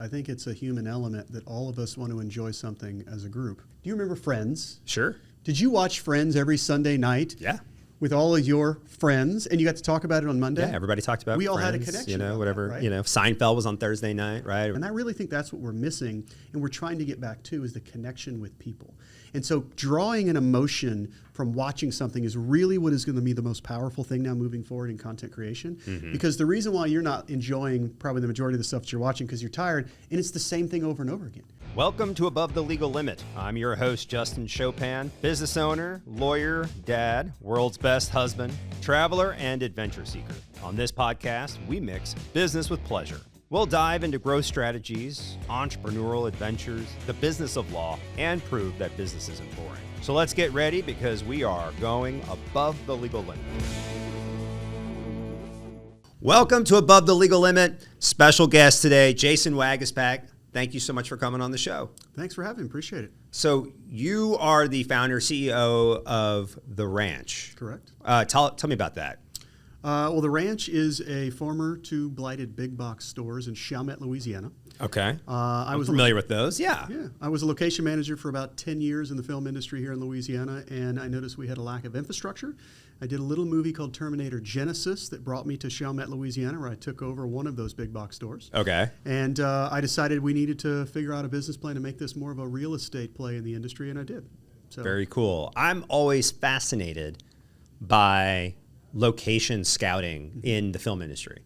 I think it's a human element that all of us want to enjoy something as a group. Do you remember Friends? Sure. Did you watch Friends every Sunday night? Yeah. With all of your friends, and you got to talk about it on Monday? Yeah, everybody talked about it. We all had a Friends, connection. You know, whatever. That, right? You know, Seinfeld was on Thursday night, right? And I really think that's what we're missing, and we're trying to get back to, is the connection with people. And so drawing an emotion from watching something is really what is going to be the most powerful thing now moving forward in content creation. Mm-hmm. Because the reason why you're not enjoying probably the majority of the stuff that you're watching because you're tired, and it's the same thing over and over again. Welcome to Above the Legal Limit. I'm your host, Justin Chopin, business owner, lawyer, dad, world's best husband, traveler, and adventure seeker. On this podcast, we mix business with pleasure. We'll dive into growth strategies, entrepreneurial adventures, the business of law, and prove that business isn't boring. So let's get ready because we are going above the legal limit. Welcome to Above the Legal Limit. Special guest today, Jason Waggenspack. Thank you so much for coming on the show. Thanks for having me. Appreciate it. So you are the founder, CEO of The Ranch. Correct. Tell me about that. Well, The Ranch is a former two blighted big box stores in Chalmette, Louisiana. Okay. I was familiar with those, yeah. Yeah. I was a location manager for about 10 years in the film industry here in Louisiana, and I noticed we had a lack of infrastructure. I did a little movie called Terminator Genesis that brought me to Chalmette, Louisiana, where I took over one of those big box stores. Okay. And I decided we needed to figure out a business plan to make this more of a real estate play in the industry, and I did. So. Very cool. I'm always fascinated by location scouting in the film industry.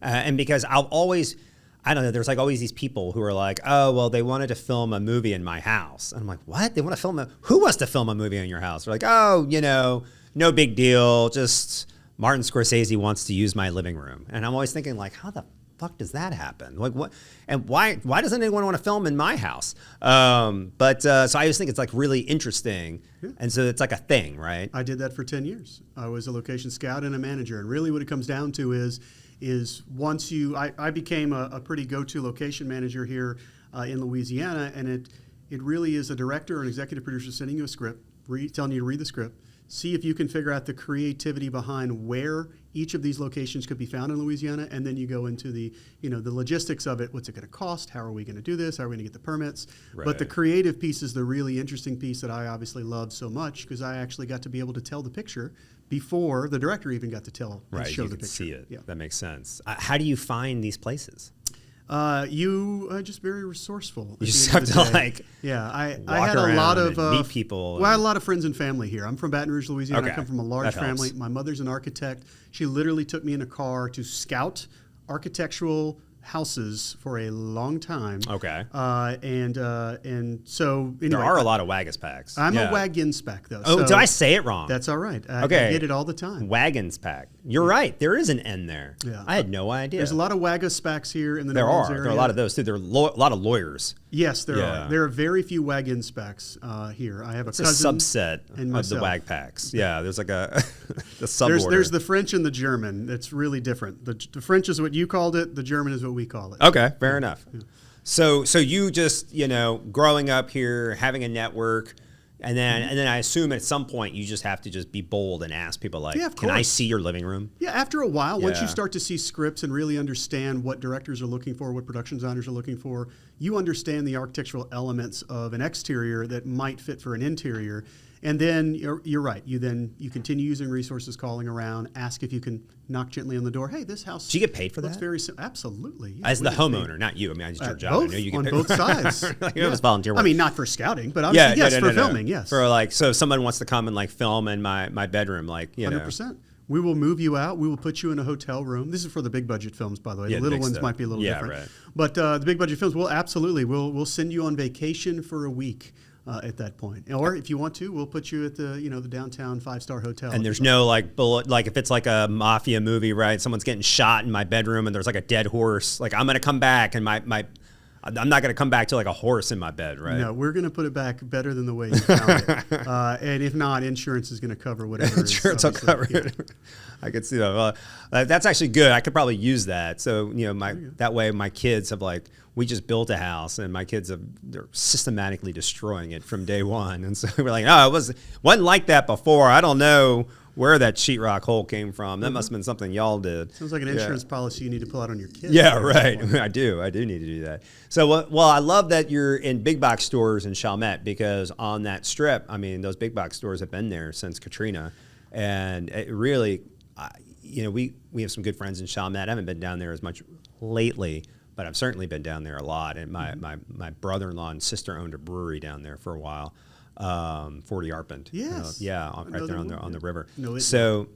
And because I'll always, I don't know, there's like always these people who are like, oh, well, they wanted to film a movie in my house. And I'm like, what? They want to film who wants to film a movie in your house? They're like, oh, you know, no big deal. Just Martin Scorsese wants to use my living room. And I'm always thinking like, how the fuck does that happen? Like what? And why doesn't anyone want to film in my house? So I just think it's like really interesting. Yeah. And so it's like a thing, right? I did that for 10 years. I was a location scout and a manager. And really what it comes down to is once I became a pretty go-to location manager here in Louisiana. And it really is a director or an executive producer sending you a script, telling you to read the script, see if you can figure out the creativity behind where each of these locations could be found in Louisiana, and then you go into the logistics of it. What's it going to cost? How are we going to do this? How are we going to get the permits? Right. But the creative piece is the really interesting piece that I obviously love so much because I actually got to be able to tell the picture before the director even got to tell and show the picture. See it. Yeah. That makes sense. How do you find these places? You are just very resourceful. You just have to I had a lot of meet people. I had a lot of friends and family here. I'm from Baton Rouge, Louisiana. Okay. I come from a large family. My mother's an architect. She literally took me in a car to scout architectural houses for a long time. Okay. And so anyway, there are a lot of Waggenspacks. I'm a Waggenspack though. Oh, so did I say it wrong? That's all right. Okay. I get it all the time. Waggenspack. You're right. There is an N there. Yeah. I had no idea. There's a lot of Waggenspacks here in the There Orleans area. There are a lot of those too. There are a lot of lawyers. Yes, there are. There are very few Waggenspacks here. I have a cousin. It's a subset of the Wagpacks. Yeah, there's like a the suborder. There's the French and the German. It's really different. The French is what you called it. The German is what we call it. Okay, fair enough. Yeah. So you just, growing up here, having a network, and then I assume at some point you just have to just be bold and ask people like, can I see your living room? Yeah, after a while, once you start to see scripts and really understand what directors are looking for, what production designers are looking for, you understand the architectural elements of an exterior that might fit for an interior. And then you're right. You continue using resources, calling around, ask if you can knock gently on the door. Hey, this house. Do you get paid for looks that? very absolutely. Yeah, as the homeowner, not you. I mean, I just your job. Both, I know you get on paid. both sides. It was volunteer work. I mean, not for scouting, but obviously, for filming. Yes. For so if someone wants to come and film in my bedroom, 100%. We will move you out. We will put you in a hotel room. This is for the big budget films, by the way. The little ones might be a little different. Right. But the big budget films, we'll send you on vacation for a week. At that point, or if you want to, we'll put you at the downtown 5-star hotel. And there's no bullet, if it's like a mafia movie, right? Someone's getting shot in my bedroom, and there's like a dead horse. Like I'm gonna come back, and I'm not gonna come back to like a horse in my bed, right? No, we're gonna put it back better than the way you found it. And if not, insurance is gonna cover whatever. Insurance will cover it. I could see that. That's actually good. I could probably use that. So that way my kids have we just built a house and my kids they're systematically destroying it from day one. And so we're like, oh, it wasn't like that before. I don't know where that sheetrock hole came from. That must have been something y'all did. Sounds like an insurance policy you need to pull out on your kids. Yeah, right. I do need to do that. So, well, I love that you're in big box stores in Chalmette, because on that strip, I mean, those big box stores have been there since Katrina, and it really, we have some good friends in Chalmette. I haven't been down there as much lately, but I've certainly been down there a lot. And my brother-in-law and sister owned a brewery down there for a while, 40 Arpent. Yes. Right there on the river. No, so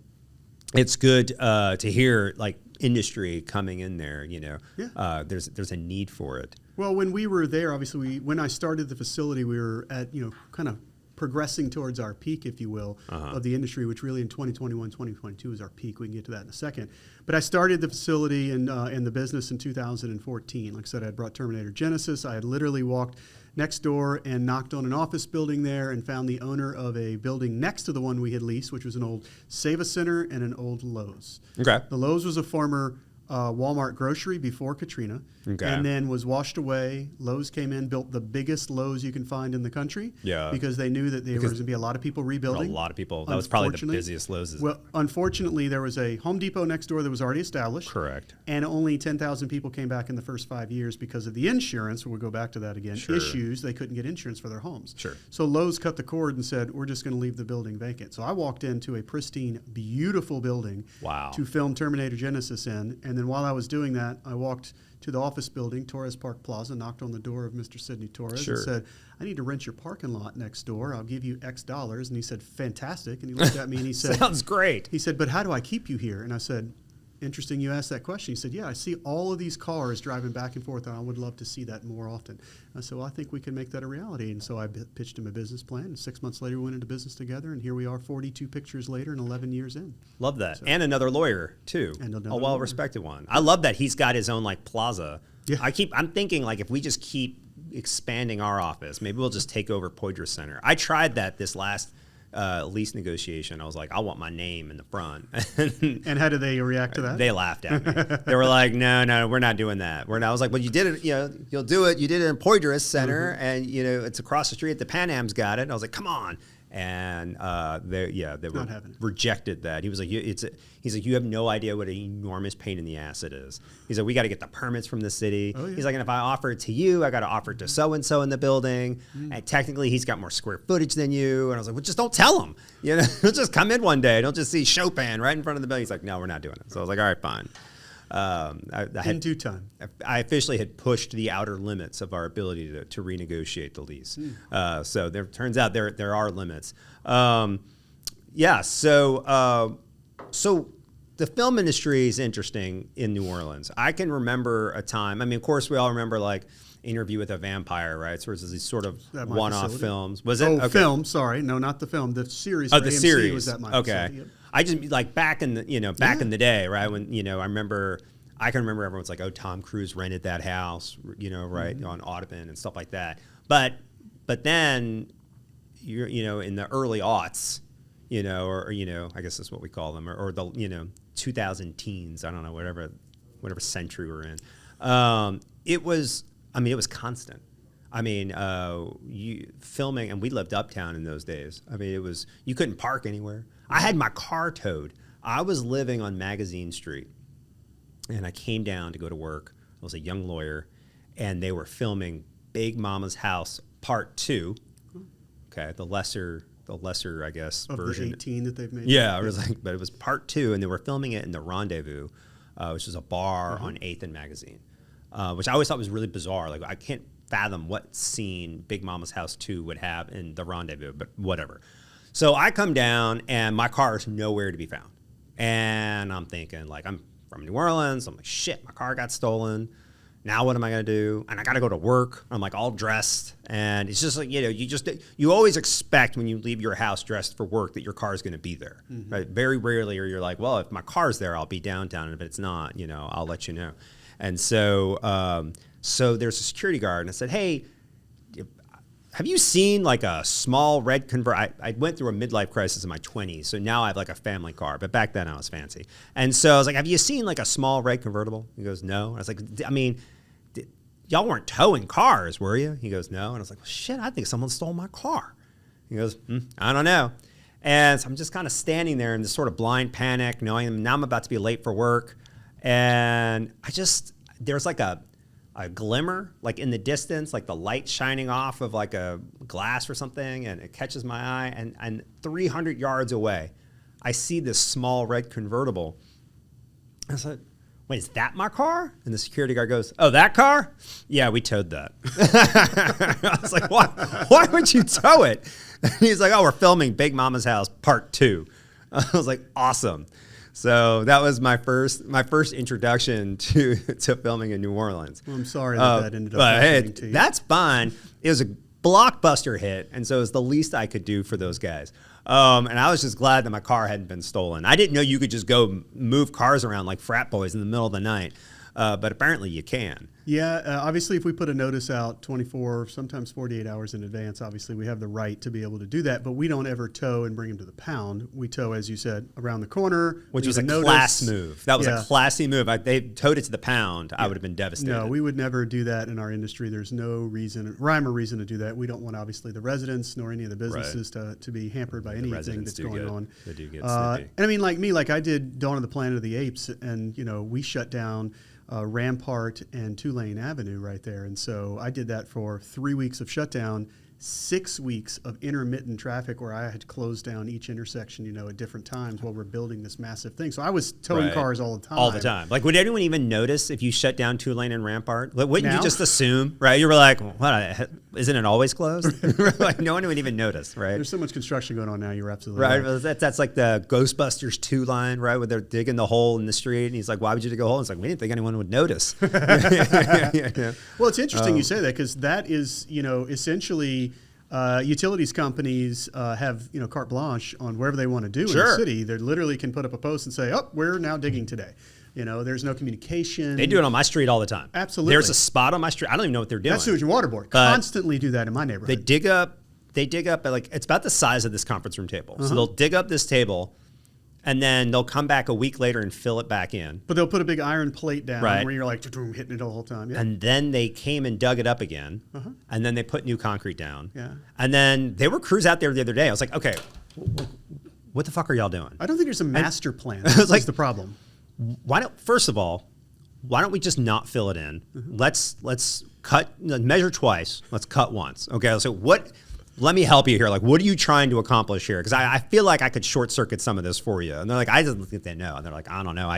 it's good to hear like industry coming in there. There's a need for it. Well, when we were there, obviously, when I started the facility, we were at, kind of progressing towards our peak, if you will, of the industry, which really in 2021, 2022 is our peak. We can get to that in a second. But I started the facility and the business in 2014. Like I said, I had brought Terminator Genesis. I had literally walked next door and knocked on an office building there and found the owner of a building next to the one we had leased, which was an old Save-A Center and an old Lowe's. Okay. The Lowe's was a former Walmart grocery before Katrina, and then was washed away. Lowe's came in, built the biggest Lowe's you can find in the country, because they knew that there was going to be a lot of people rebuilding. A lot of people. That was probably the busiest Lowe's. Well, unfortunately, there was a Home Depot next door that was already established. Correct. And only 10,000 people came back in the first 5 years because of the insurance. We'll go back to that again. Sure. Issues. They couldn't get insurance for their homes. Sure. So Lowe's cut the cord and said, we're just going to leave the building vacant. So I walked into a pristine, beautiful building to film Terminator Genesis in. And then while I was doing that, I walked to the office building, Torres Park Plaza, knocked on the door of Mr. Sidney Torres and said, I need to rent your parking lot next door. I'll give you X dollars. And he said, fantastic. And he looked at me and he said, sounds great. He said, but how do I keep you here? And I said, interesting you asked that question. He said, yeah, I see all of these cars driving back and forth, and I would love to see that more often. I said, well, I think we can make that a reality. And so I pitched him a business plan, and 6 months later we went into business together, and here we are 42 pictures later and 11 years in. Love that. So, and another lawyer, too. And a well-respected one. I love that he's got his own, like, plaza. Yeah. I'm thinking, like, if we just keep expanding our office, maybe we'll just take over Poydras Center. I tried that this last lease negotiation. I was like, I want my name in the front. And how did they react to that? They laughed at me. They were like, no, we're not doing that. I was like, well, you did it, you'll do it. You did it in Poydras Center, and it's across the street. The Pan Am's got it. And I was like, come on. And they rejected that. He was like, he's like, you have no idea what an enormous pain in the ass it is. He's like, we got to get the permits from the city. Oh, yeah. He's like, and if I offer it to you, I got to offer it to so and so in the building. And technically, he's got more square footage than you. And I was like, well, just don't tell him. He'll just come in one day. Don't just see Chopin right in front of the building. He's like, no, we're not doing it. So I was like, all right, fine. In due time. I officially had pushed the outer limits of our ability to renegotiate the lease. So there turns out there are limits. So the film industry is interesting in New Orleans. I can remember a time. I mean, of course, we all remember like Interview with a Vampire, right? So it's these sort of one-off films. Was it? Oh, okay. Film. Sorry, no, not the film. The series. Oh, the AMC series. Was at my okay. facility. Yep. I just like back in the in the day, right? When I can remember everyone's like, oh, Tom Cruise rented that house, right, on Audubon and stuff like that. But then you're in the early aughts, or I guess that's what we call them, or the 2000 teens. I don't know, whatever century we're in. It was constant. I mean, filming, and we lived uptown in those days. I mean, you couldn't park anywhere. I had my car towed. I was living on Magazine Street, and I came down to go to work. I was a young lawyer, and they were filming Big Mama's House Part 2. Okay, the lesser, I guess, of version. The 18 that they've made. Yeah, it was but it was Part 2, and they were filming it in the Rendezvous, which is a bar on 8th and Magazine, which I always thought was really bizarre. Like, I can't fathom what scene Big Mama's House 2 would have in the Rendezvous, but whatever. So I come down, and my car is nowhere to be found. And I'm thinking, like, I'm from New Orleans. I'm like, shit, my car got stolen. Now what am I going to do? And I got to go to work. I'm like all dressed. And it's just like, you always expect when you leave your house dressed for work that your car is going to be there. Mm-hmm. Right? Very rarely are you like, well, if my car's there, I'll be downtown. And if it's not, I'll let you know. And so there's a security guard. And I said, hey, have you seen like a small red convertible? I went through a midlife crisis in my 20s, so now I have like a family car, but back then I was fancy. And so I was like, have you seen like a small red convertible? He goes, no. I was like, I mean, y'all weren't towing cars, were you? He goes, no. And I was like, well, shit, I think someone stole my car. He goes, I don't know. And so I'm just kind of standing there in this sort of blind panic, knowing now I'm about to be late for work. And there's like a glimmer, like in the distance, like the light shining off of like a glass or something, and it catches my eye. And 300 yards away, I see this small red convertible. I said, wait, is that my car? And the security guard goes, oh, that car? Yeah, we towed that. I was like, why would you tow it? And he's like, oh, we're filming Big Mama's House Part 2. I was like, awesome. So that was my first introduction to filming in New Orleans. Well, I'm sorry that ended up happening to you. That's fine. It was a blockbuster hit, and so it was the least I could do for those guys. And I was just glad that my car hadn't been stolen. I didn't know you could just go move cars around like frat boys in the middle of the night, but apparently you can. Yeah, obviously if we put a notice out 24, sometimes 48 hours in advance, obviously we have the right to be able to do that, but we don't ever tow and bring them to the pound. We tow, as you said, around the corner. Which was a class move. That was a classy move. They towed it to the pound, I would have been devastated. No, we would never do that in our industry. There's no rhyme or reason to do that. We don't want, obviously, the residents nor any of the businesses to be hampered by anything that's going on. They do get and I mean, like me, like I did Dawn of the Planet of the Apes, and, we shut down Rampart and Tulane Avenue right there. And so I did that for 3 weeks of shutdown, 6 weeks of intermittent traffic where I had to close down each intersection, at different times while we're building this massive thing. So I was towing cars all the time. All the time. Like, would anyone even notice if you shut down Tulane and Rampart? Like, wouldn't you just assume, right? You were like, what, isn't it always closed? Like, no one would even notice, right? There's so much construction going on now, you're absolutely right. That's like the Ghostbusters 2 line, right? Where they're digging the hole in the street, and he's like, why would you dig a hole? And it's like, we didn't think anyone would notice. Yeah. Well, it's interesting you say that, because that is, essentially... utilities companies have carte blanche on wherever they want to do in the city. They literally can put up a post and say, "Oh, we're now digging today." There's no communication. They do it on my street all the time. Absolutely. There's a spot on my street. I don't even know what they're doing. That's Sewage and Water Board. Constantly do that in my neighborhood. They dig up like it's about the size of this conference room table. So they'll dig up this table, and then they'll come back a week later and fill it back in. But they'll put a big iron plate down where you're like hitting it the whole time. Yeah. And then they came and dug it up again. And then they put new concrete down. Yeah. And then there were crews out there the other day. I was like, okay, what the fuck are y'all doing? I don't think there's a master plan. That's the problem. First of all, why don't we just not fill it in? Let's cut, measure twice. Let's cut once. Okay. So let me help you here. Like, what are you trying to accomplish here? Because I feel like I could short circuit some of this for you. And they're like, I just think they know. And they're like, I don't know.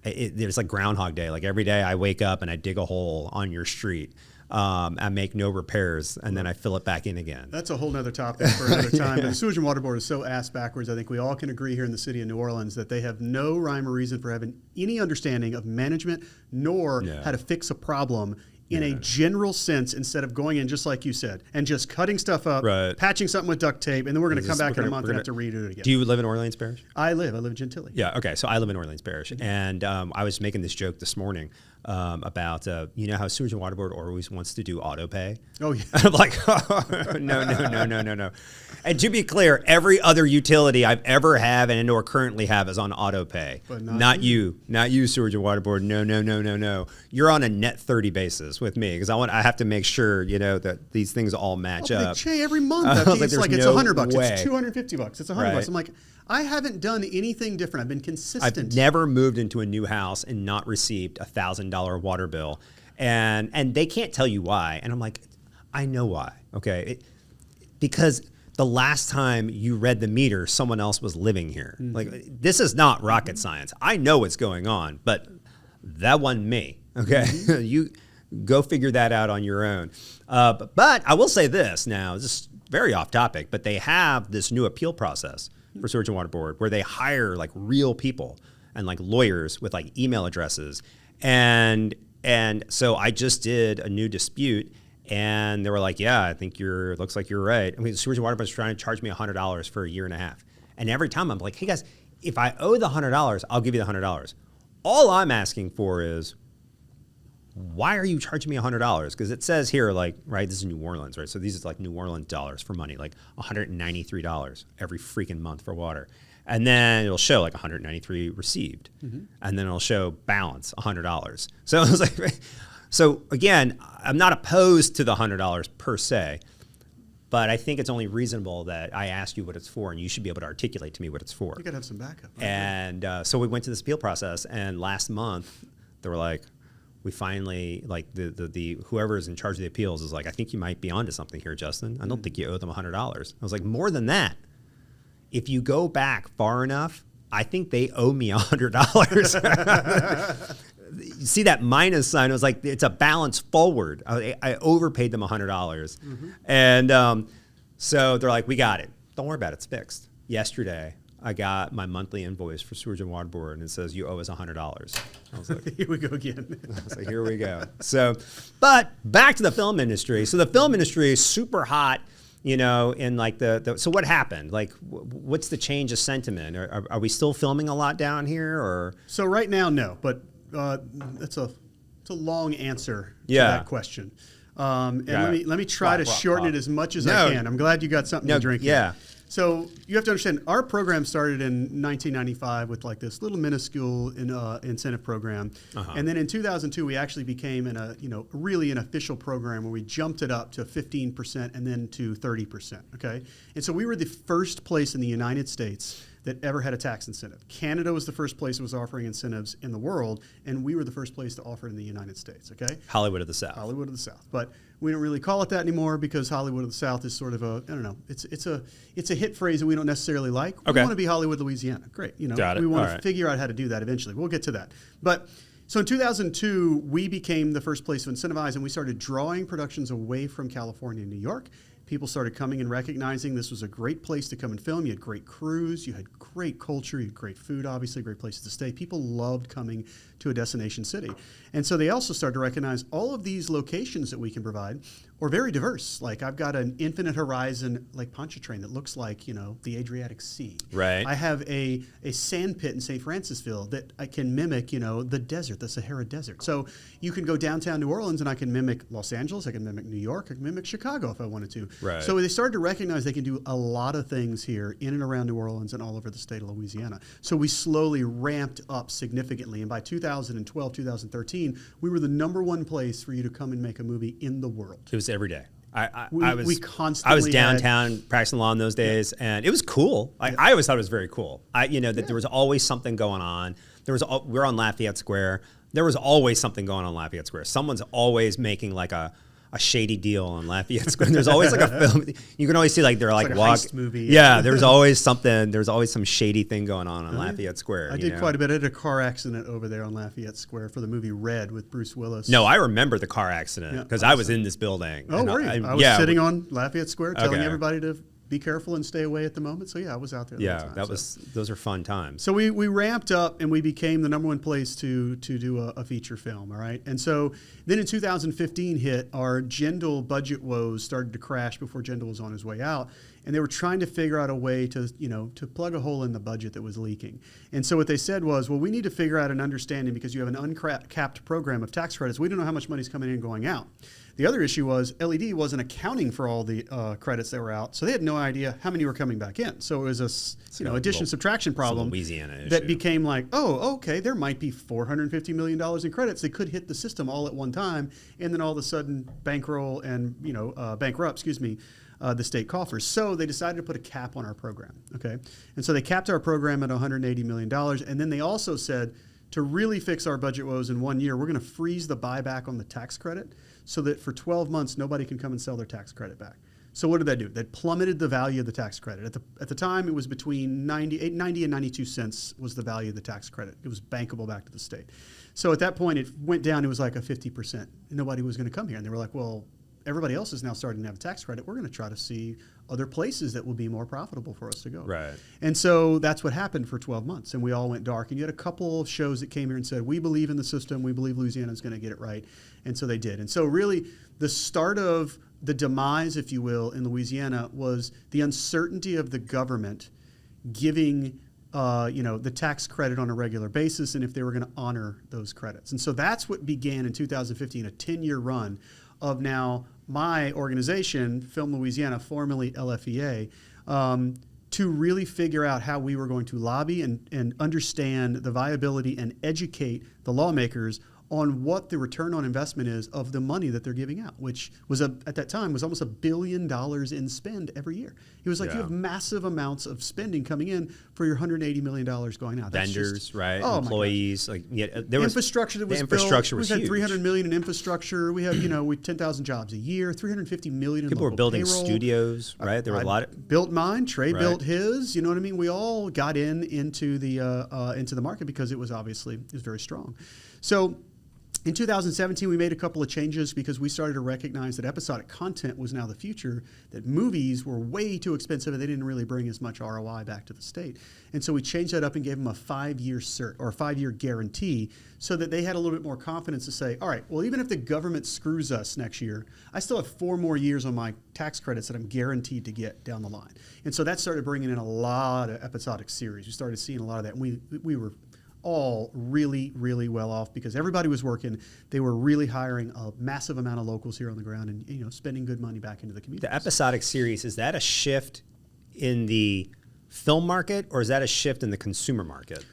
There's like Groundhog Day. Like every day I wake up and I dig a hole on your street. I make no repairs, and then I fill it back in again. That's a whole nother topic for another time. But the Sewage and Water Board is so ass backwards. I think we all can agree here in the city of New Orleans that they have no rhyme or reason for having any understanding of management nor how to fix a problem in a general sense, instead of going in, just like you said, and just cutting stuff up, patching something with duct tape, and then we're going to come back in a month and have to redo it again. Do you live in Orleans Parish? I live in Gentilly. Yeah, okay. So I live in Orleans Parish. And I was making this joke this morning about, how Sewage and Water Board always wants to do auto pay. Oh, yeah. And I'm like, oh, no. And to be clear, every other utility I've ever have and or currently have is on auto pay. But not you, Sewage and Water Board. No. You're on a net 30 basis with me, because I have to make sure, that these things all match up. They every month. It's like it's $100. It's $250. It's $100. I'm like, I haven't done anything different. I've been consistent. I've never moved into a new house and not received a $1,000 water bill, and they can't tell you why. And I'm like, I know why. Okay, because the last time you read the meter, someone else was living here. Like, this is not rocket science. I know what's going on, but that wasn't me. Okay, you go figure that out on your own. But I will say this now, this is very off topic, but they have this new appeal process for Sewage and Water Board where they hire like real people and like lawyers with like email addresses. And so I just did a new dispute, and they were like, yeah, I think looks like you're right. I mean, Sewage and Water Board is trying to charge me $100 for a year and a half. And every time I'm like, hey guys, if I owe the $100, I'll give you the $100. All I'm asking for is, why are you charging me $100? Because it says here, like, right, this is New Orleans, right? So these are like New Orleans dollars for money, like $193 every freaking month for water. And then it'll show like 193 received. And then it'll show balance, $100. So I was like, so again, I'm not opposed to the $100 per se, But I think it's only reasonable that I ask you what it's for, and you should be able to articulate to me what it's for. You got to have some backup. Right? And so we went to this appeal process, and last month they were like, we finally, like the whoever is in charge of the appeals is like, I think you might be onto something here, Justin. I don't think you owe them $100. I was like, more than that. If you go back far enough, I think they owe me $100. See that minus sign? It was like, it's a balance forward. I overpaid them $100. Mm-hmm. And so they're like, we got it. Don't worry about it. It's fixed. Yesterday, I got my monthly invoice for Sewage and Water Board, and it says, you owe us $100. I was like, here we go again. I was like, here we go. So, but back to the film industry. So the film industry is super hot, you know, in like so what happened? Like, what's the change of sentiment? Are we still filming a lot down here, or? So right now, no, but it's a long answer to that question. And let me try to shorten it as much as I can. I'm glad you got something to drink here. Yeah. So you have to understand, our program started in 1995 with like this little minuscule incentive program, and then in 2002 we actually became really an official program where we jumped it up to 15% and then to 30%. Okay, and so we were the first place in the United States that ever had a tax incentive. Canada was the first place that was offering incentives in the world, and we were the first place to offer it in the United States, okay? Hollywood of the South. Hollywood of the South. But we don't really call it that anymore because Hollywood of the South is sort of it's a hit phrase that we don't necessarily like. We want to be Hollywood, Louisiana. Great. We want to figure out how to do that eventually. We'll get to that. But so in 2002, we became the first place to incentivize, and we started drawing productions away from California and New York. People started coming and recognizing this was a great place to come and film. You had great crews, you had great culture, you had great food, obviously, great places to stay. People loved coming to a destination city. And so they also started to recognize all of these locations that we can provide are very diverse. Like I've got an infinite horizon Lake Pontchartrain that looks like, the Adriatic Sea. Right. I have a sand pit in St. Francisville that I can mimic, the desert, the Sahara Desert. So you can go downtown New Orleans and I can mimic Los Angeles, I can mimic New York, I can mimic Chicago if I wanted to. Right. So they started to recognize they can do a lot of things here in and around New Orleans and all over the state of Louisiana. So we slowly ramped up significantly. And by 2012, 2013, we were the #1 place for you to come and make a movie in the world. It was every day. We constantly I was downtown practicing law in those days, and it was cool. I always thought it was very cool. There was always something going on. We're on Lafayette Square. There was always something going on Lafayette Square. Someone's always making like a shady deal on Lafayette Square. There's always like a film. You can always see like they're like a heist movie. Yeah, there's always something. There's always some shady thing going on Lafayette Square. I did quite a bit. I did a car accident over there on Lafayette Square for the movie Red with Bruce Willis. No, I remember the car accident because I was in this building. Oh, were you? I was sitting on Lafayette Square telling everybody to be careful and stay away at the moment. So yeah, I was out there. Yeah, those are fun times. So we ramped up and we became the #1 place to do a feature film. All right, and so then in 2015 hit, our Jindal budget woes started to crash before Jindal was on his way out, and they were trying to figure out a way to plug a hole in the budget that was leaking. And so what they said was, well, we need to figure out an understanding because you have an uncapped program of tax credits. We don't know how much money's coming in and going out. The other issue was LED wasn't accounting for all the credits that were out, so they had no idea how many were coming back in. So it was a addition-subtraction problem Louisiana issue. That became like, oh, okay, there might be $450 million in credits that could hit the system all at one time, and then all of a sudden bankroll and bankrupt, the state coffers. So they decided to put a cap on our program. Okay, and so they capped our program at $180 million, and then they also said to really fix our budget woes in 1 year, we're going to freeze the buyback on the tax credit so that for 12 months, nobody can come and sell their tax credit back. So what did that do? That plummeted the value of the tax credit. At the time, it was between 90 and 92 cents was the value of the tax credit. It was bankable back to the state. So at that point, it went down. It was like a 50%. Nobody was going to come here. And they were like, well, everybody else is now starting to have a tax credit. We're going to try to see other places that will be more profitable for us to go. Right. And so that's what happened for 12 months. And we all went dark. And you had a couple of shows that came here and said, we believe in the system. We believe Louisiana is going to get it right. And so they did. And so really the start of the demise, if you will, in Louisiana was the uncertainty of the government giving the tax credit on a regular basis and if they were going to honor those credits. And so that's what began in 2015, a 10-year run of now my organization, Film Louisiana, formerly LFEA, to really figure out how we were going to lobby and understand the viability and educate the lawmakers on what the return on investment is of the money that they're giving out, which was at that time was almost $1 billion in spend every year. It was like you have massive amounts of spending coming in for your $180 million going out. That's Vendors, right? Employees, like there was infrastructure that was the infrastructure built. was We had huge. $300 million in infrastructure. We have we 10,000 jobs a year, $350 million in People were local building payroll. studios, right? There were a lot of Built mine. Trey built his. You know what I mean? We all got into the market because it was very strong. So in 2017, we made a couple of changes because we started to recognize that episodic content was now the future, that movies were way too expensive and they didn't really bring as much ROI back to the state. And so we changed that up and gave them a 5-year cert or a 5-year guarantee so that they had a little bit more confidence to say, all right, well, even if the government screws us next year, I still have 4 more years on my tax credits that I'm guaranteed to get down the line. And so that started bringing in a lot of episodic series. We started seeing a lot of that. And we were all really, really well off because everybody was working. They were really hiring a massive amount of locals here on the ground and spending good money back into the community. The episodic series, is that a shift in the film market or is that a shift in the consumer market?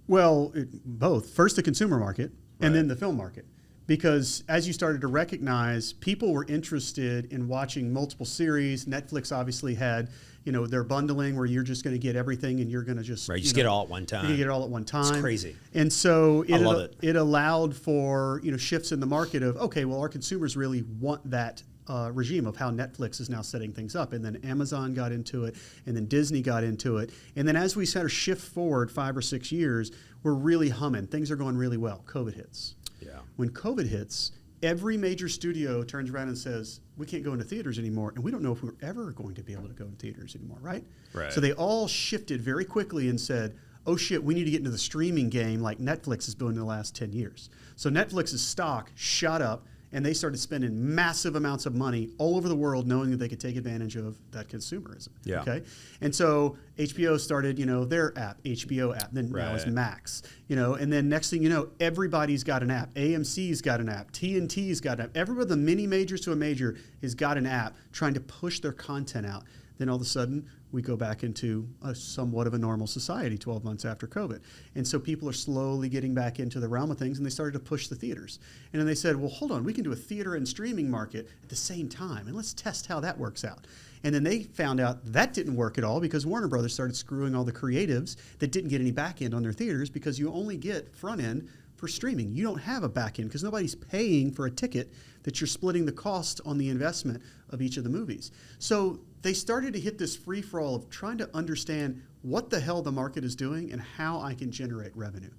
Well, both. First the consumer market and then the film market. Because as you started to recognize, people were interested in watching multiple series. Netflix obviously had, their bundling where you're just going to get everything and you're going to just just get it all at one time. You can get it all at one time. It's crazy. And so I love it. It allowed for shifts in the market of, okay, well, our consumers really want that regime of how Netflix is now setting things up. And then Amazon got into it, and then Disney got into it. And then as we sort of shift forward 5 or 6 years, we're really humming. Things are going really well. COVID hits. Yeah. When COVID hits, every major studio turns around and says, we can't go into theaters anymore, and we don't know if we're ever going to be able to go into theaters anymore, right? So they all shifted very quickly and said, oh shit, we need to get into the streaming game like Netflix has been in the last 10 years. So Netflix's stock shot up, and they started spending massive amounts of money all over the world knowing that they could take advantage of that consumerism. Yeah. Okay? And so HBO started, their app, HBO app, then now it's Max, and then next thing you know, everybody's got an app. AMC's got an app. TNT's got an app. Everybody, the mini majors to a major, has got an app trying to push their content out. Then all of a sudden, we go back into somewhat of a normal society 12 months after COVID. And so people are slowly getting back into the realm of things, and they started to push the theaters. And then they said, well, hold on, we can do a theater and streaming market at the same time, and let's test how that works out. And then they found out that didn't work at all because Warner Brothers started screwing all the creatives that didn't get any back end on their theaters because you only get front end for streaming. You don't have a back end because nobody's paying for a ticket that you're splitting the cost on the investment of each of the movies. So they started to hit this free-for-all of trying to understand what the hell the market is doing and how I can generate revenue.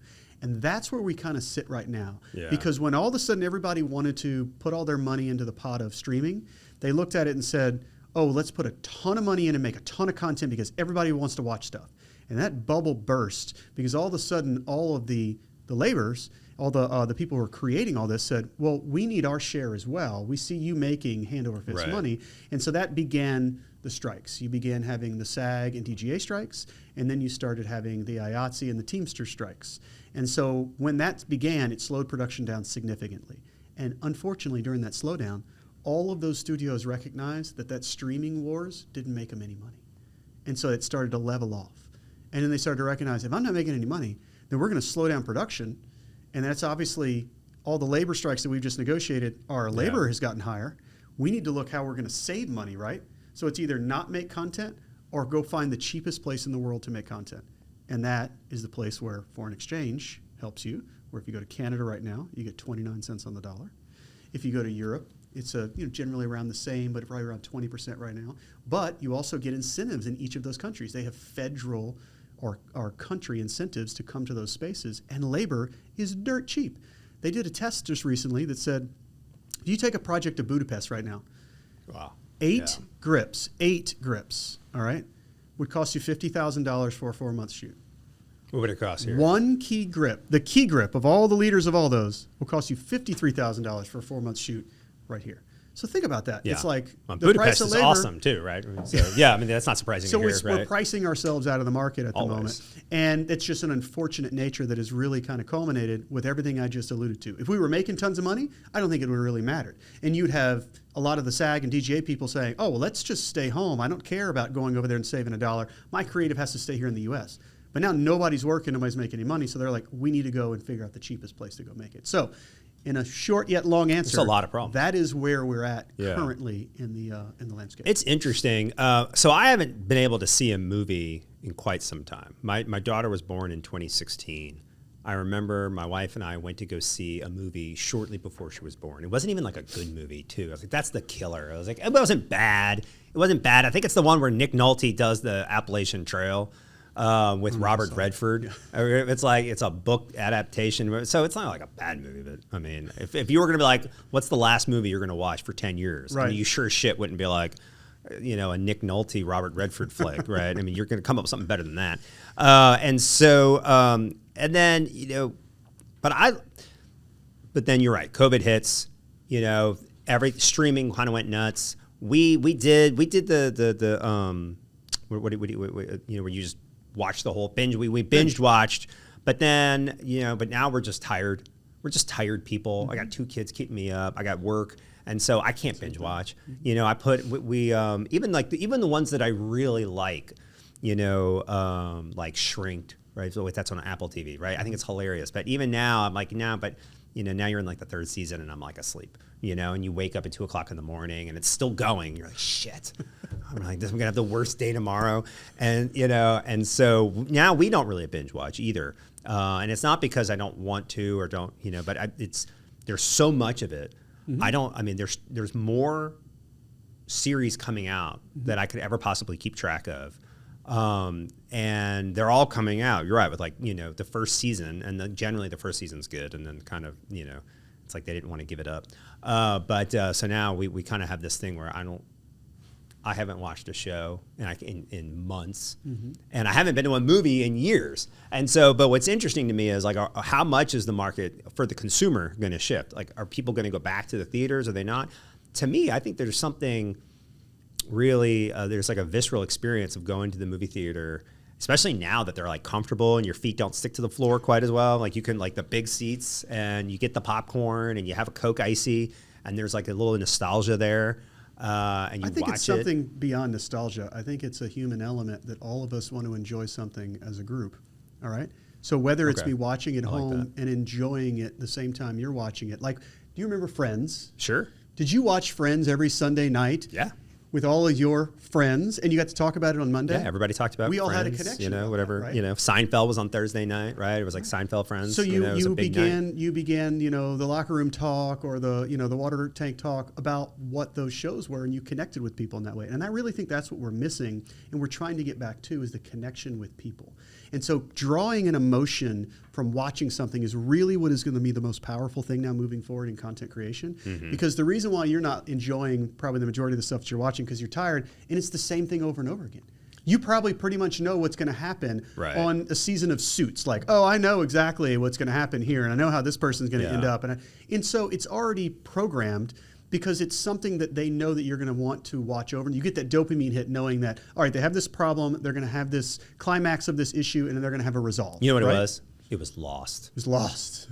And that's where we kind of sit right now. Yeah. Because when all of a sudden everybody wanted to put all their money into the pot of streaming, they looked at it and said, oh, let's put a ton of money in and make a ton of content because everybody wants to watch stuff. And that bubble burst because all of a sudden all of the laborers, all the people who are creating all this said, well, we need our share as well. We see you making hand over fist money. And so that began the strikes. You began having the SAG and DGA strikes, and then you started having the IATSE and the Teamster strikes. And so when that began, it slowed production down significantly. And unfortunately, during that slowdown, all of those studios recognized that streaming wars didn't make them any money. And so it started to level off. And then they started to recognize, if I'm not making any money, then we're going to slow down production. And that's obviously all the labor strikes that we've just negotiated. Our labor has gotten higher. We need to look how we're going to save money, right? So it's either not make content or go find the cheapest place in the world to make content. And that is the place where foreign exchange helps you. Where if you go to Canada right now, you get 29 cents on the dollar. If you go to Europe, it's generally around the same, but probably around 20% right now. But you also get incentives in each of those countries. They have federal or country incentives to come to those spaces, and labor is dirt cheap. They did a test just recently that said, if you take a project to Budapest right now, Wow. 8 grips, all right, would cost you $50,000 for a 4-month shoot. What would it cost here? One key grip, the key grip of all the leaders of all those, will cost you $53,000 for a 4-month shoot right here. So think about that. Yeah. It's like well, the Budapest price of is labor. Awesome too, right? So, yeah, I mean that's not surprising So to hear, we're right? pricing ourselves out of the market at the Always. moment, and it's just an unfortunate nature that has really kind of culminated with everything I just alluded to. If we were making tons of money, I don't think it would really matter. And you'd have a lot of the SAG and DGA people saying, "Oh, well, let's just stay home. I don't care about going over there and saving $1. My creative has to stay here in the U.S." But now nobody's working, nobody's making any money, so they're like, we need to go and figure out the cheapest place to go make it. So, in a short yet long answer, there's a lot of problems. That is where we're at currently in the landscape. It's interesting. So I haven't been able to see a movie in quite some time. My daughter was born in 2016. I remember my wife and I went to go see a movie shortly before she was born. It wasn't even like a good movie, too. I was like, that's the killer. I was like, it wasn't bad. It wasn't bad. I think it's the one where Nick Nolte does the Appalachian Trail with Robert Redford. Yeah. It's like, it's a book adaptation. So it's not like a bad movie, but I mean, if you were going to be like, what's the last movie you're going to watch for 10 years? Right. I mean, you sure shit wouldn't be like, you know, a Nick Nolte, Robert Redford flick, right? I mean, you're going to come up with something better than that. And then, you know, but then you're right. COVID hits, you know, every streaming kind of went nuts. We did the what you know, where you just watch the whole binge. We binged watched, but then, you know, but now we're just tired. We're just tired people. Mm-hmm. I got 2 kids keeping me up. I got work. And so I can't binge watch. You know, I put, even the ones that I really like, you know, like Shrinked, right? So that's on Apple TV, right? I think it's hilarious. But even now, I'm like, but, you know, now you're in like the 3rd season and I'm like asleep, you know, and you wake up at 2 o'clock in the morning and it's still going. You're like, shit. I'm like, I'm going to have the worst day tomorrow. And, you know, and so now we don't really binge watch either. And it's not because I don't want to or don't, you know, but there's so much of it. Mm-hmm. There's more series coming out that I could ever possibly keep track of. And they're all coming out. You're right, with like, you know, the first season, and generally the first season's good, and then kind of, you know, it's like they didn't want to give it up. So now we kind of have this thing where I haven't watched a show in months, and I haven't been to a movie in years. And so, but what's interesting to me is like, how much is the market for the consumer going to shift? Like, are people going to go back to the theaters? Are they not? To me, I think there's something really, there's like a visceral experience of going to the movie theater, especially now that they're like comfortable and your feet don't stick to the floor quite as well. Like you can like the big seats and you get the popcorn and you have a Coke Icy and there's like a little nostalgia there. And you I think watch it's something beyond nostalgia. I think it's a human element that all of us want to enjoy something as a group. All right. So whether it's me watching it home and enjoying it the same time you're watching it, like, do you remember Friends? Sure. Did you watch Friends every Sunday night? Yeah. With all of your friends, and you got to talk about it on Monday? Yeah, everybody talked about it. We all Friends, had a connection. You know, whatever. That, right? You know, Seinfeld was on Thursday night, right? It was like Seinfeld Friends. So you began, you know, the locker room talk or the water tank talk about what those shows were, and you connected with people in that way. And I really think that's what we're missing, and we're trying to get back to is the connection with people. And so drawing an emotion from watching something is really what is going to be the most powerful thing now moving forward in content creation. Mm-hmm. Because the reason why you're not enjoying probably the majority of the stuff that you're watching because you're tired, and it's the same thing over and over again. You probably pretty much know what's going to happen on a season of Suits. Like, oh, I know exactly what's going to happen here, and I know how this person's going to end up. And so it's already programmed because it's something that they know that you're going to want to watch over. And you get that dopamine hit knowing that, all right, they have this problem, they're going to have this climax of this issue, and then they're going to have a resolve. You know what it was? It was Lost. It was Lost.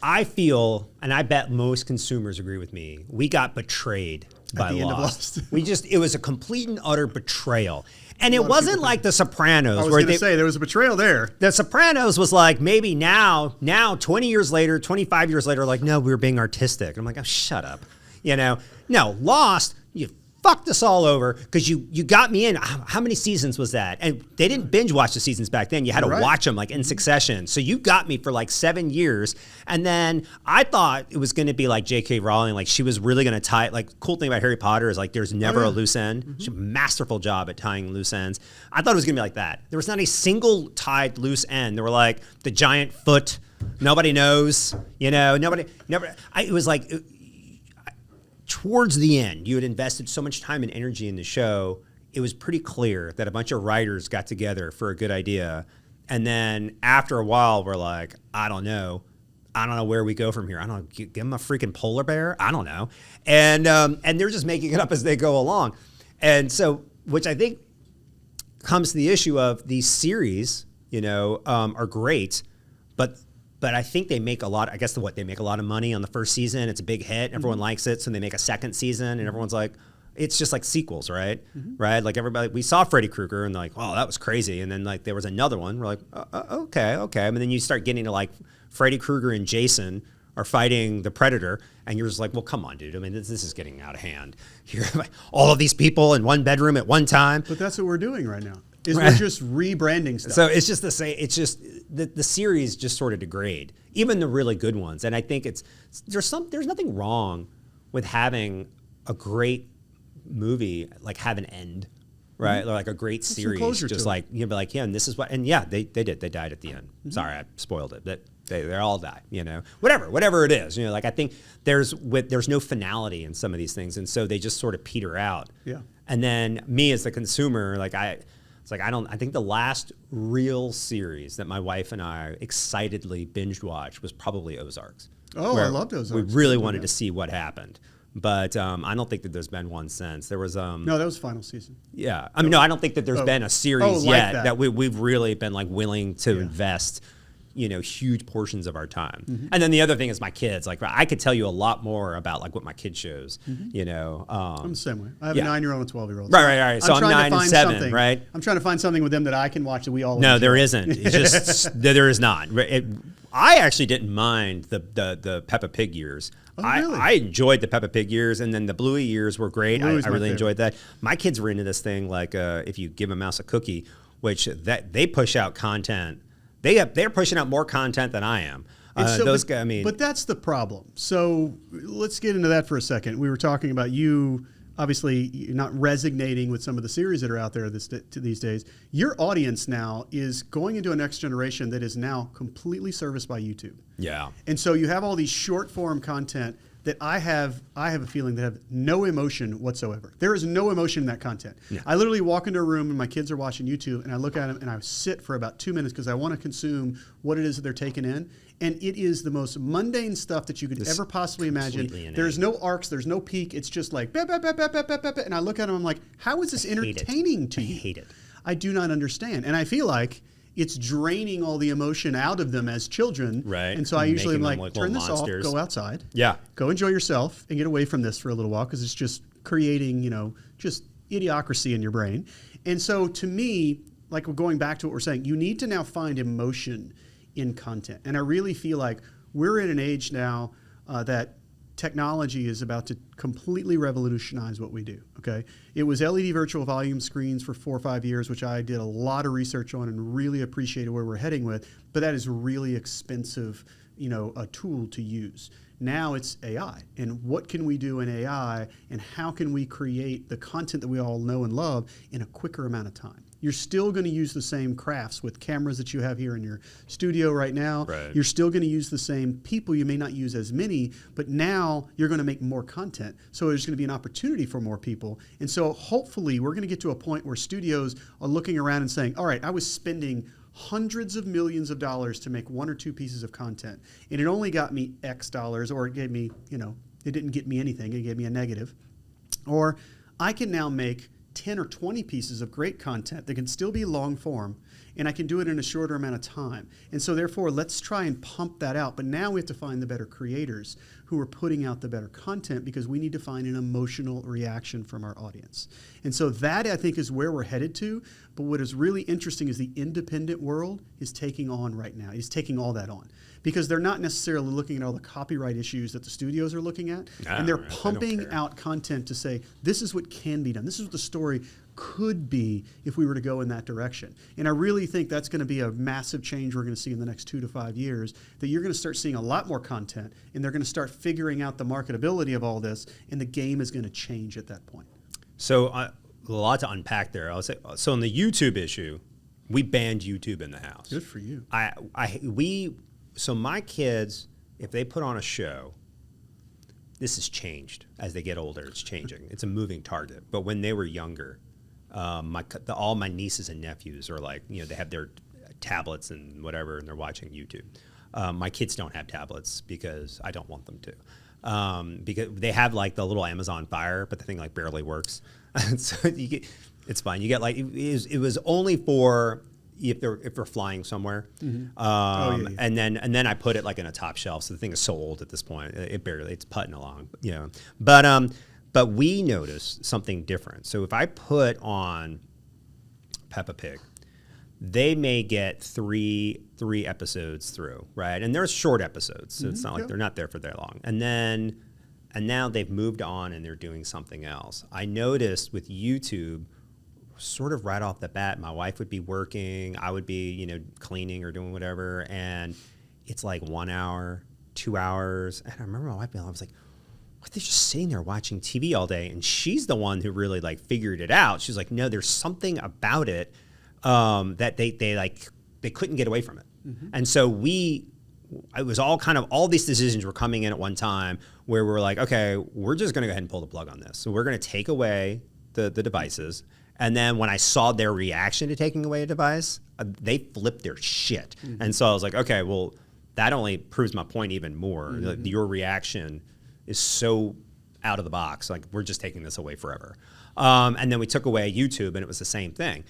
I feel, and I bet most consumers agree with me, we got betrayed by Lost. It was a complete and utter betrayal. And it wasn't like The Sopranos. I was going to say, there was a betrayal there. The Sopranos was like, maybe now, 20 years later, 25 years later, like, no, we were being artistic. And I'm like, oh, shut up. You know? No, Lost, you fucked us all over because you got me in. How many seasons was that? And they didn't binge watch the seasons back then. You had to watch them like in succession. So you got me for like 7 years. And then I thought it was going to be like J.K. Rowling, like she was really going to tie it. Like, cool thing about Harry Potter is like there's never a loose end. Mm-hmm. She did a masterful job at tying loose ends. I thought it was going to be like that. There was not a single tied loose end. There were like the giant foot. Nobody knows, you know, it was like, towards the end, you had invested so much time and energy in the show, it was pretty clear that a bunch of writers got together for a good idea. And then after a while, we're like, I don't know where we go from here. I don't know, give them a freaking polar bear? I don't know. And they're just making it up as they go along. And so, which I think comes to the issue of these series, you know, are great, but I think they make a lot. I guess they make a lot of money on the first season. It's a big hit. Everyone likes it, so they make a second season, and everyone's like, it's just like sequels, right? Right? Like everybody, we saw Freddy Krueger and they're like, oh, that was crazy. And then like there was another one. We're like, okay. And then you start getting to like Freddy Krueger and Jason are fighting the Predator. And you're just like, well, come on, dude. I mean, this is getting out of hand. Here, all of these people in one bedroom at one time. But that's what we're doing right now. We're just rebranding stuff. So it's just the same. It's just the series just sort of degrade, even the really good ones. And I think there's nothing wrong with having a great movie like have an end, right? Or like a great series, just like you'd be like, yeah, and this is what, and yeah, they did. They died at the end. Sorry, I spoiled it. That they all die. Whatever it is. Like I think there's no finality in some of these things, and so they just sort of peter out. Yeah. And then me as the consumer, I think the last real series that my wife and I excitedly binge watched was probably Ozarks. Oh, I loved Ozarks. We really wanted to see what happened. But I don't think that there's been one since. There was no, that was final season. Yeah, I mean, no, I don't think that there's been a series like yet that we've really been like willing to invest, huge portions of our time. And then the other thing is my kids. Like I could tell you a lot more about like what my kid shows. I'm the same way. I have a 9-year-old and a 12-year-old. Right. So I'm 9 and 7, right? I'm trying to find something with them that I can watch that we all. No, enjoy. there isn't. It's just there is not. I actually didn't mind the Peppa Pig years. Oh, really? I enjoyed the Peppa Pig years, and then the Bluey years were great. I really enjoyed that. My kids were into this thing like if you give a mouse a cookie, which that they push out content. They're pushing out more content than I am. Those guys, I mean, but that's the problem. So let's get into that for a second. We were talking about you. Obviously, you're not resonating with some of the series that are out there these days. Your audience now is going into a next generation that is now completely serviced by YouTube. Yeah. And so you have all these short form content that I have a feeling that have no emotion whatsoever. There is no emotion in that content. Yeah. I literally walk into a room and my kids are watching YouTube and I look at them and I sit for about 2 minutes because I want to consume what it is that they're taking in. And it is the most mundane stuff that you could ever possibly imagine. There's no arcs. There's no peak. It's just like, bah, bah, bah, bah, bah, bah, bah, bah. And I look at them, I'm like, how is this entertaining to you? I hate it. I do not understand. And I feel like it's draining all the emotion out of them as children. Right. And so I usually am like turn this monsters off, go outside. Yeah. Go enjoy yourself and get away from this for a little while because it's just creating, just idiocracy in your brain. And so to me, like we're going back to what we're saying, you need to now find emotion in content. And I really feel like we're in an age now that technology is about to completely revolutionize what we do, okay? It was LED virtual volume screens for 4 or 5 years, which I did a lot of research on and really appreciated where we're heading with, but that is a really expensive, a tool to use. Now it's AI, and what can we do in AI, and how can we create the content that we all know and love in a quicker amount of time? You're still going to use the same crafts with cameras that you have here in your studio right now. Right. You're still going to use the same people. You may not use as many, but now you're going to make more content. So there's going to be an opportunity for more people. And so hopefully we're going to get to a point where studios are looking around and saying, all right, I was spending hundreds of millions of dollars to make 1 or 2 pieces of content, and it only got me X dollars, or it gave me, it didn't get me anything. It gave me a negative. Or I can now make 10 or 20 pieces of great content that can still be long form, and I can do it in a shorter amount of time. And so therefore, let's try and pump that out. But now we have to find the better creators who are putting out the better content because we need to find an emotional reaction from our audience. And so that, I think, is where we're headed to. But what is really interesting is the independent world is taking on right now. It's taking all that on because they're not necessarily looking at all the copyright issues that the studios are looking at. And they're pumping out content to say, this is what can be done. This is what the story could be if we were to go in that direction. And I really think that's going to be a massive change we're going to see in the next 2 to 5 years, that you're going to start seeing a lot more content, and they're going to start figuring out the marketability of all this, and the game is going to change at that point. So a lot to unpack there. I'll say, so on the YouTube issue, we banned YouTube in the house. Good for you. So my kids, if they put on a show, this has changed as they get older. It's changing. It's a moving target. But when they were younger, all my nieces and nephews are like, they have their tablets and whatever, and they're watching YouTube. My kids don't have tablets because I don't want them to. Because they have like the little Amazon Fire, but the thing like barely works. So it's fine. You get like it was only for if they're flying somewhere. Mm-hmm. And then I put it like in a top shelf. So the thing is so old at this point, it's putting along. But But we noticed something different. So if I put on Peppa Pig, they may get three episodes through, right? And they're short episodes, so it's not like they're not there for that long. And now they've moved on and they're doing something else. I noticed with YouTube, sort of right off the bat, my wife would be working, I would be, cleaning or doing whatever, and it's like 1 hour, 2 hours. And I remember my wife being, I was like, what, they're just sitting there watching TV all day. And she's the one who really like figured it out. She's like, no, there's something about it that they couldn't get away from it. And so it was all these decisions were coming in at one time where we were like, okay, we're just going to go ahead and pull the plug on this. So we're going to take away the devices. And then when I saw their reaction to taking away a device, they flipped their shit. And so I was like, okay, well, that only proves my point even more. Your reaction is so out of the box. Like, we're just taking this away forever. And then we took away YouTube, and it was the same thing.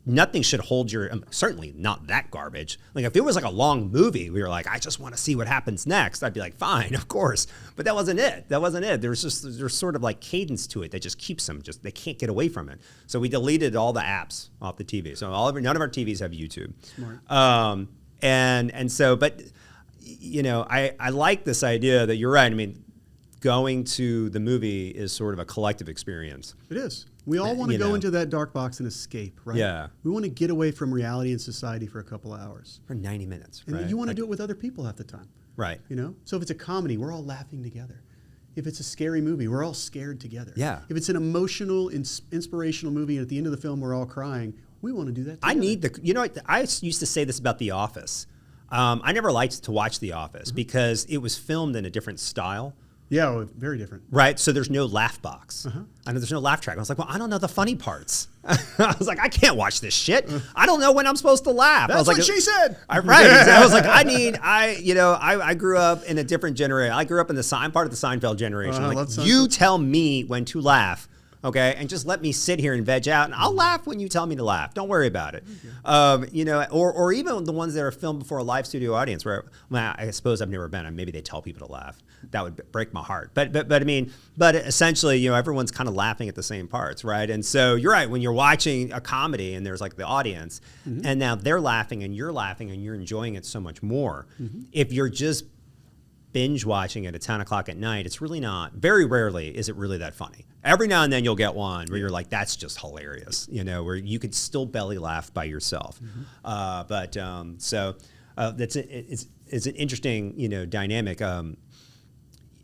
Nothing should hold certainly not that garbage. Like, if it was like a long movie, we were like, I just want to see what happens next, I'd be like, fine, of course. But that wasn't it. There's sort of like cadence to it that just keeps them, they can't get away from it. So we deleted all the apps off the TV. So none of our TVs have YouTube. Smart. I like this idea that you're right. I mean, going to the movie is sort of a collective experience. It is. We all want to go into that dark box and escape, right? Yeah. We want to get away from reality and society for a couple of hours. For 90 minutes, and right? you want to do it with other people half the time. Right. So if it's a comedy, we're all laughing together. If it's a scary movie, we're all scared together. Yeah. If it's an emotional, inspirational movie, and at the end of the film we're all crying, we want to do that together. I used to say this about The Office. I never liked to watch The Office because it was filmed in a different style. Yeah, well, very different. Right, so there's no laugh box. I know there's no laugh track. I was like, well, I don't know the funny parts. I was like, I can't watch this shit. I don't know when I'm supposed to laugh. That's what she said. Right. I was like, I grew up in a different generation. I grew up in I'm part of the Seinfeld generation. You tell me when to laugh. Okay, and just let me sit here and veg out, and I'll laugh when you tell me to laugh. Don't worry about it. Or even the ones that are filmed before a live studio audience, where I suppose I've never been. Maybe they tell people to laugh. That would break my heart. But essentially, everyone's kind of laughing at the same parts, right? And so you're right. When you're watching a comedy and there's like the audience, and now they're laughing and you're enjoying it so much more. If you're just binge watching it at 10 o'clock at night, it's really not, very rarely is it really that funny. Every now and then you'll get one where you're like, that's just hilarious, where you could still belly laugh by yourself. It's an interesting, dynamic.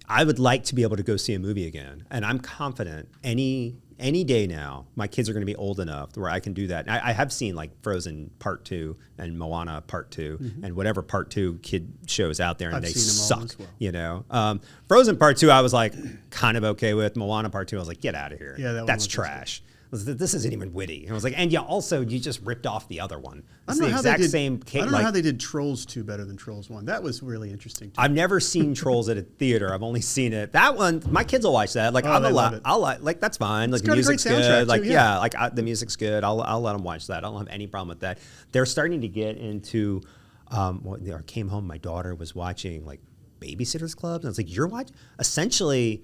I would like to be able to go see a movie again, and I'm confident any day now, my kids are going to be old enough where I can do that. I have seen like Frozen Part 2 and Moana Part 2 and whatever Part 2 kid shows out there, and I've they seen them all suck. as well. Frozen Part 2 I was like kind of okay with. Moana Part 2 I was like, get out of here. Yeah, that's trash. This isn't even witty. And I was like, and you just ripped off the other one. It's I the exact same. I don't know how they did Trolls 2 better than Trolls 1. That was really interesting too. I've never seen Trolls at a theater. I've only seen it. That one, my kids will watch that. Like, that's fine. Like, the music's good. Like, the music's good. I'll let them watch that. I don't have any problem with that. They're starting to get into. I came home. My daughter was watching like Babysitters Club, and I was like, "You're watching?" Essentially,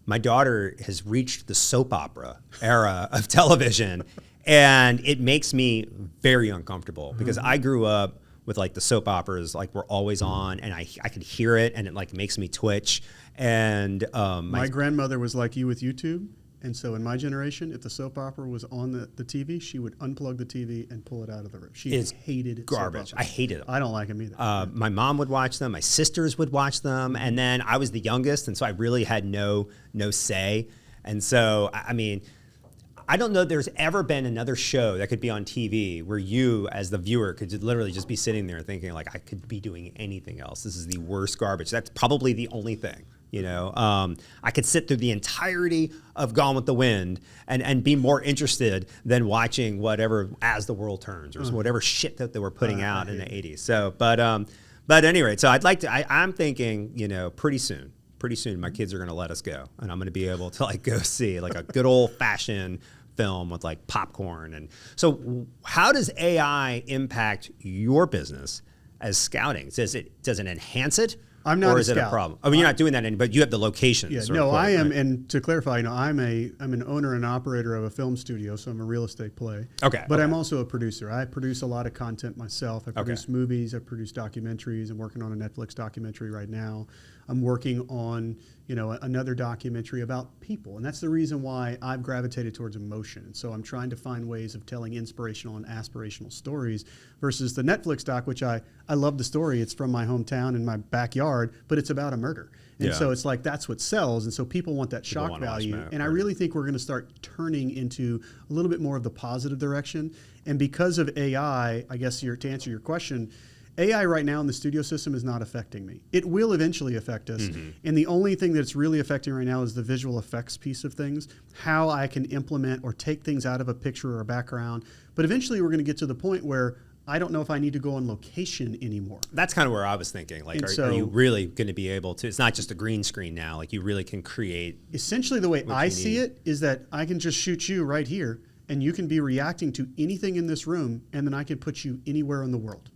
my daughter has reached the soap opera era of television, and it makes me very uncomfortable because I grew up with like the soap operas, like were always on, and I could hear it, and it like makes me twitch. And my grandmother was like you with YouTube. And so in my generation, if the soap opera was on the TV, she would unplug the TV and pull it out of the room. She hated garbage. I hated them. I don't like them either. My mom would watch them. My sisters would watch them. And then I was the youngest, and so I really had no say. And so, I mean, I don't know if there's ever been another show that could be on TV where you, as the viewer, could literally just be sitting there thinking, like, I could be doing anything else. This is the worst garbage. That's probably the only thing. I could sit through the entirety of Gone with the Wind and be more interested than watching whatever As the World Turns or whatever shit that they were putting out in the 80s. So, but anyway, so I'm thinking, pretty soon my kids are going to let us go, and I'm going to be able to like go see like a good old fashioned film with like popcorn. And so how does AI impact your business as scouting? Does it enhance it? I'm not or a is it a scout. problem? I mean, you're not doing that anymore, but you have the locations. Yeah, sort no, of quote, I am, right? and to clarify, I'm an owner and operator of a film studio, so I'm a real estate play. Okay, But okay. I'm also a producer. I produce a lot of content myself. I produce movies. I produce documentaries. I'm working on a Netflix documentary right now. I'm working on, another documentary about people, and that's the reason why I've gravitated towards emotion. So I'm trying to find ways of telling inspirational and aspirational stories versus the Netflix doc, which I love the story. It's from my hometown in my backyard, but it's about a murder. And so it's like that's what sells. And so people want that shock wanna watch value. that, And I really think we're going to start turning into a little bit more of the positive direction. And because of AI, I guess to answer your question, AI right now in the studio system is not affecting me. It will eventually affect us. And the only thing that's really affecting right now is the visual effects piece of things, how I can implement or take things out of a picture or a background. But eventually we're going to get to the point where I don't know if I need to go on location anymore. That's kind of where I was thinking. Like, are you really going to be able to? It's not just a green screen now. Like, you really can create. Essentially, the way I see it is that I can just shoot you right here, and you can be reacting to anything in this room, and then I can put you anywhere in the world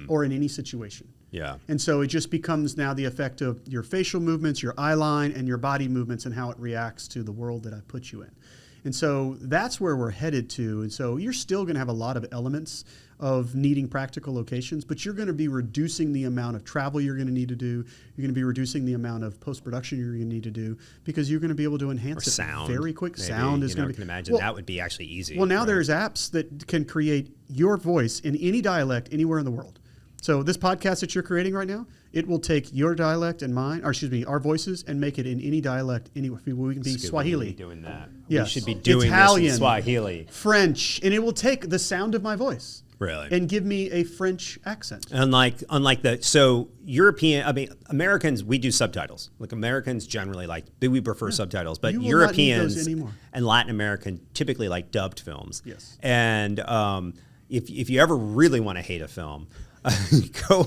or in any situation. Yeah. And so it just becomes now the effect of your facial movements, your eye line, and your body movements and how it reacts to the world that I put you in. And so that's where we're headed to. And so you're still going to have a lot of elements of needing practical locations, but you're going to be reducing the amount of travel you're going to need to do. You're going to be reducing the amount of post-production you're going to need to do because you're going to be able to enhance it sound, very quick. Maybe. Sound is going to be. I can imagine that would be actually easy. Well, now right? there's apps that can create your voice in any dialect anywhere in the world. So this podcast that you're creating right now, it will take your dialect and mine, or excuse me, our voices, and make it in any dialect anywhere. We can be Swahili. Doing that. Yes. We should be doing Italian, this in Swahili. French, and it will take the sound of my voice. Really? And give me a French accent. Unlike European, I mean, Americans, we do subtitles. Like, Americans generally we prefer subtitles, but You will Europeans not need those anymore. and Latin American typically like dubbed films. Yes. And if you ever really want to hate a film, go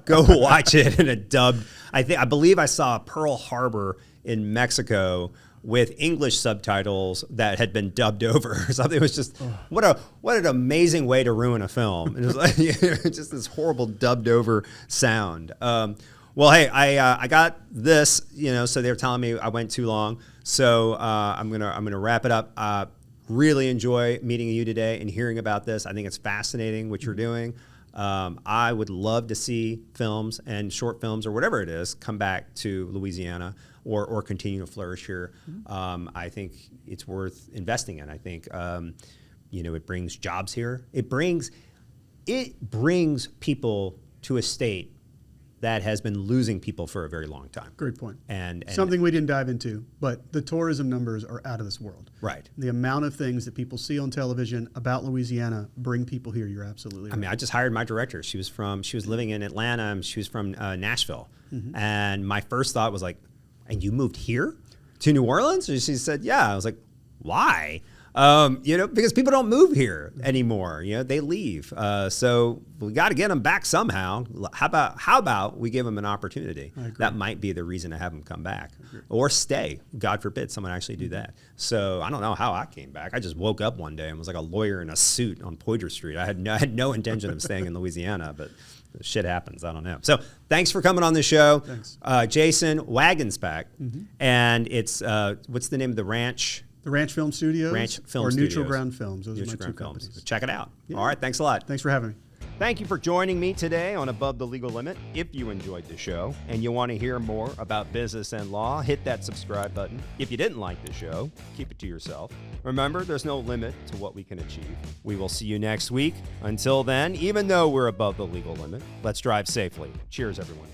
watch it in a dubbed. I believe I saw Pearl Harbor in Mexico with English subtitles that had been dubbed over or something. It was just what an amazing way to ruin a film. It was like just this horrible dubbed over sound. Well, hey, I got this, so they were telling me I went too long. So I'm gonna wrap it up. Really enjoy meeting you today and hearing about this. I think it's fascinating what you're doing. I would love to see films and short films or whatever it is come back to Louisiana or continue to flourish here. I think it's worth investing in. I think it brings jobs here. It brings people to a state that has been losing people for a very long time. Great point. And something we didn't dive into, but the tourism numbers are out of this world. Right. The amount of things that people see on television about Louisiana bring people here. You're absolutely right. I mean, I just hired my director. She was living in Atlanta, and she was from Nashville. And my first thought was like, and you moved here to New Orleans? And she said, yeah. I was like, why? Because people don't move here anymore. They leave. So we got to get them back somehow. How about we give them an opportunity? That might be the reason to have them come back or stay. God forbid someone actually do that. So I don't know how I came back. I just woke up one day and was like a lawyer in a suit on Poydras Street. I had no intention of staying in Louisiana, but shit happens. I don't know. So thanks for coming on the show. Thanks. Jason Waggenspack. And it's, what's the name of the ranch? The Ranch Film Studios or Neutral Ground Films. Those are my two companies. Check it out. Yeah. All right. Thanks a lot. Thanks for having me. Thank you for joining me today on Above the Legal Limit. If you enjoyed the show and you want to hear more about business and law, hit that subscribe button. If you didn't like the show, keep it to yourself. Remember, there's no limit to what we can achieve. We will see you next week. Until then, even though we're above the legal limit, let's drive safely. Cheers, everyone.